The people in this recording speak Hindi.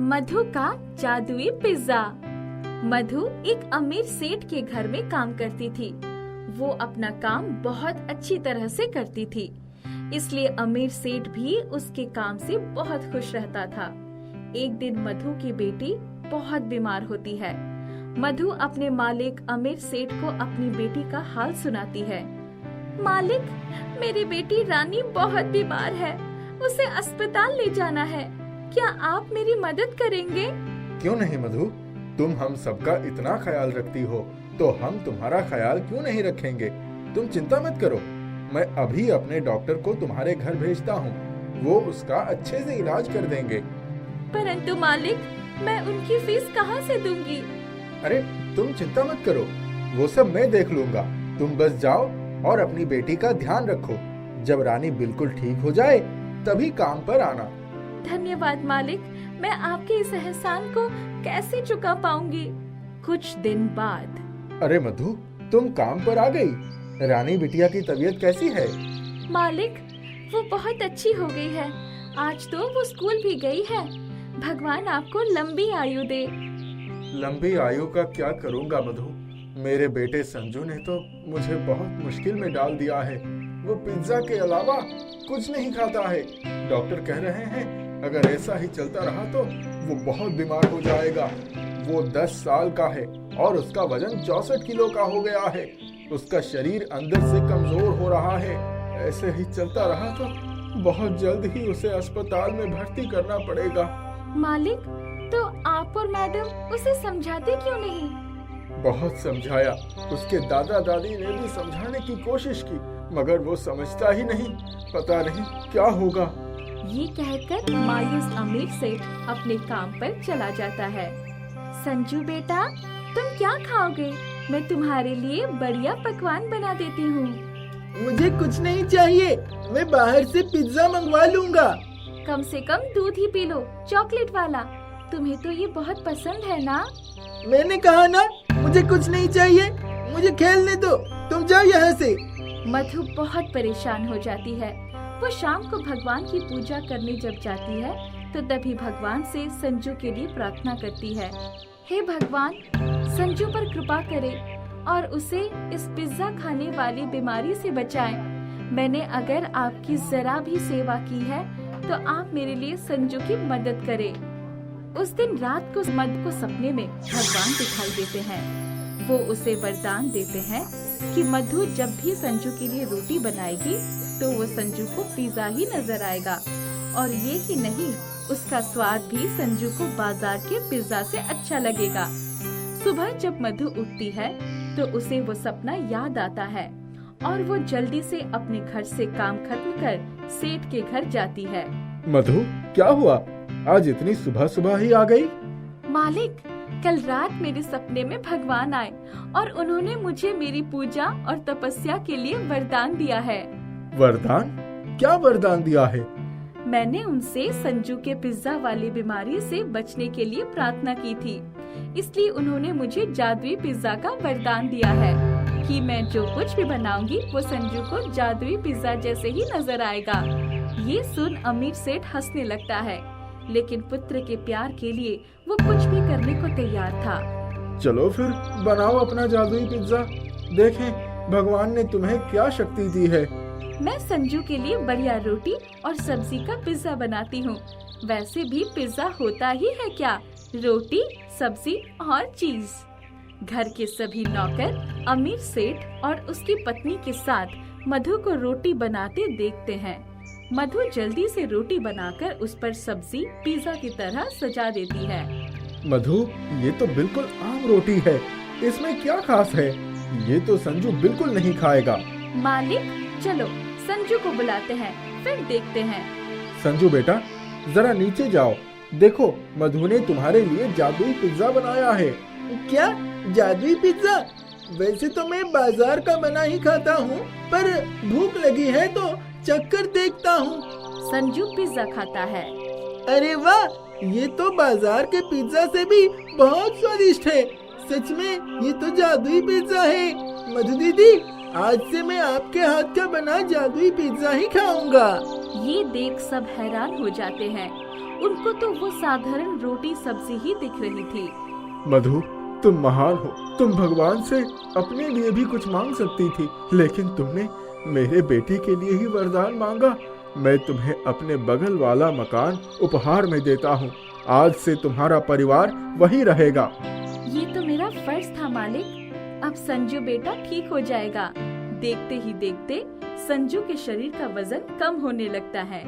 मधु का जादुई पिज्जा। मधु एक अमीर सेठ के घर में काम करती थी। वो अपना काम बहुत अच्छी तरह से करती थी, इसलिए अमीर सेठ भी उसके काम से बहुत खुश रहता था। एक दिन मधु की बेटी बहुत बीमार होती है। मधु अपने मालिक अमीर सेठ को अपनी बेटी का हाल सुनाती है। मालिक, मेरी बेटी रानी बहुत बीमार है, उसे अस्पताल ले जाना है, क्या आप मेरी मदद करेंगे? क्यों नहीं मधु, तुम हम सबका इतना ख्याल रखती हो तो हम तुम्हारा ख्याल क्यों नहीं रखेंगे। तुम चिंता मत करो, मैं अभी अपने डॉक्टर को तुम्हारे घर भेजता हूँ, वो उसका अच्छे से इलाज कर देंगे। परंतु मालिक, मैं उनकी फीस कहाँ से दूंगी? अरे तुम चिंता मत करो, वो सब मैं देख लूंगा। तुम बस जाओ और अपनी बेटी का ध्यान रखो। जब रानी बिल्कुल ठीक हो जाए तभी काम पर आना। धन्यवाद मालिक, मैं आपके इस एहसान को कैसे चुका पाऊंगी? कुछ दिन बाद। अरे मधु, तुम काम पर आ गई। रानी बिटिया की तबीयत कैसी है? मालिक, वो बहुत अच्छी हो गई है। आज तो वो स्कूल भी गई है। भगवान आपको लंबी आयु दे। लंबी आयु का क्या करूंगा मधु, मेरे बेटे संजू ने तो मुझे बहुत मुश्किल में डाल दिया है। वो पिज्जा के अलावा कुछ नहीं खाता है। डॉक्टर कह रहे हैं अगर ऐसा ही चलता रहा तो वो बहुत बीमार हो जाएगा। वो 10 साल का है और उसका वजन 64 किलो का हो गया है। उसका शरीर अंदर से कमजोर हो रहा है। ऐसे ही चलता रहा तो बहुत जल्द ही उसे अस्पताल में भर्ती करना पड़ेगा। मालिक, तो आप और मैडम उसे समझाते क्यों नहीं? बहुत समझाया, उसके दादा दादी ने भी समझाने की कोशिश की, मगर वो समझता ही नहीं। पता नहीं क्या होगा। ये कहकर मायूस अमीर सेठ अपने काम पर चला जाता है। संजू बेटा, तुम क्या खाओगे? मैं तुम्हारे लिए बढ़िया पकवान बना देती हूँ। मुझे कुछ नहीं चाहिए, मैं बाहर से पिज्जा मंगवा लूंगा। कम से कम दूध ही पी लो, चॉकलेट वाला। तुम्हें तो ये बहुत पसंद है ना? मैंने कहा ना, मुझे कुछ नहीं चाहिए, मुझे खेलने दो, तुम जाओ यहाँ से। मधु बहुत परेशान हो जाती है। वो शाम को भगवान की पूजा करने जब जाती है तो तभी भगवान से संजू के लिए प्रार्थना करती है। हे भगवान, संजू पर कृपा करें और उसे इस पिज्जा खाने वाली बीमारी से बचाएं। मैंने अगर आपकी जरा भी सेवा की है तो आप मेरे लिए संजू की मदद करें। उस दिन रात को मधु को सपने में भगवान दिखाई देते हैं। वो उसे वरदान देते हैं कि मधु जब भी संजू के लिए रोटी बनाएगी तो वो संजू को पिज्जा ही नजर आएगा, और ये ही नहीं, उसका स्वाद भी संजू को बाजार के पिज्जा से अच्छा लगेगा। सुबह जब मधु उठती है तो उसे वो सपना याद आता है और वो जल्दी से अपने घर से काम खत्म कर सेठ के घर जाती है। मधु, क्या हुआ? आज इतनी सुबह सुबह ही आ गई? मालिक, कल रात मेरे सपने में भगवान आए और उन्होंने मुझे मेरी पूजा और तपस्या के लिए वरदान दिया है। वरदान? क्या वरदान दिया है? मैंने उनसे संजू के पिज्जा वाली बीमारी से बचने के लिए प्रार्थना की थी, इसलिए उन्होंने मुझे जादुई पिज्जा का वरदान दिया है कि मैं जो कुछ भी बनाऊंगी वो संजू को जादुई पिज्जा जैसे ही नजर आएगा। ये सुन अमीर सेठ हंसने लगता है, लेकिन पुत्र के प्यार के लिए वो कुछ भी करने को तैयार था। चलो फिर बनाओ अपना जादुई पिज्जा, देखें भगवान ने तुम्हें क्या शक्ति दी है। मैं संजू के लिए बढ़िया रोटी और सब्जी का पिज्जा बनाती हूँ। वैसे भी पिज्जा होता ही है क्या, रोटी, सब्जी और चीज। घर के सभी नौकर अमीर सेठ और उसकी पत्नी के साथ मधु को रोटी बनाते देखते हैं। मधु जल्दी से रोटी बनाकर उस पर सब्जी पिज्जा की तरह सजा देती है। मधु, ये तो बिल्कुल आम रोटी है, इसमें क्या खास है? ये तो संजू बिल्कुल नहीं खाएगा। मालिक, चलो संजू को बुलाते हैं, फिर देखते हैं। संजू बेटा, जरा नीचे जाओ, देखो मधु ने तुम्हारे लिए जादुई पिज्जा बनाया है। क्या जादुई पिज्जा? वैसे तो मैं बाजार का बना ही खाता हूँ, पर भूख लगी है तो चक्कर देखता हूँ। संजू पिज्जा खाता है। अरे वाह, ये तो बाजार के पिज्जा से भी बहुत स्वादिष्ट है। सच में ये तो जादुई पिज्जा है। मधु दीदी, आज से मैं आपके हाथ का बना जादुई पिज्जा ही खाऊंगा। ये देख सब हैरान हो जाते हैं उनको तो वो साधारण रोटी सब्जी ही दिख रही थी। मधु, तुम महान हो। तुम भगवान से अपने लिए भी कुछ मांग सकती थी, लेकिन तुमने मेरे बेटे के लिए ही वरदान मांगा। मैं तुम्हें अपने बगल वाला मकान उपहार में देता हूँ। आज से तुम्हारा परिवार वही रहेगा। ये तो मेरा फर्ज था मालिक। अब संजू बेटा ठीक हो जाएगा। देखते ही देखते संजू के शरीर का वजन कम होने लगता है।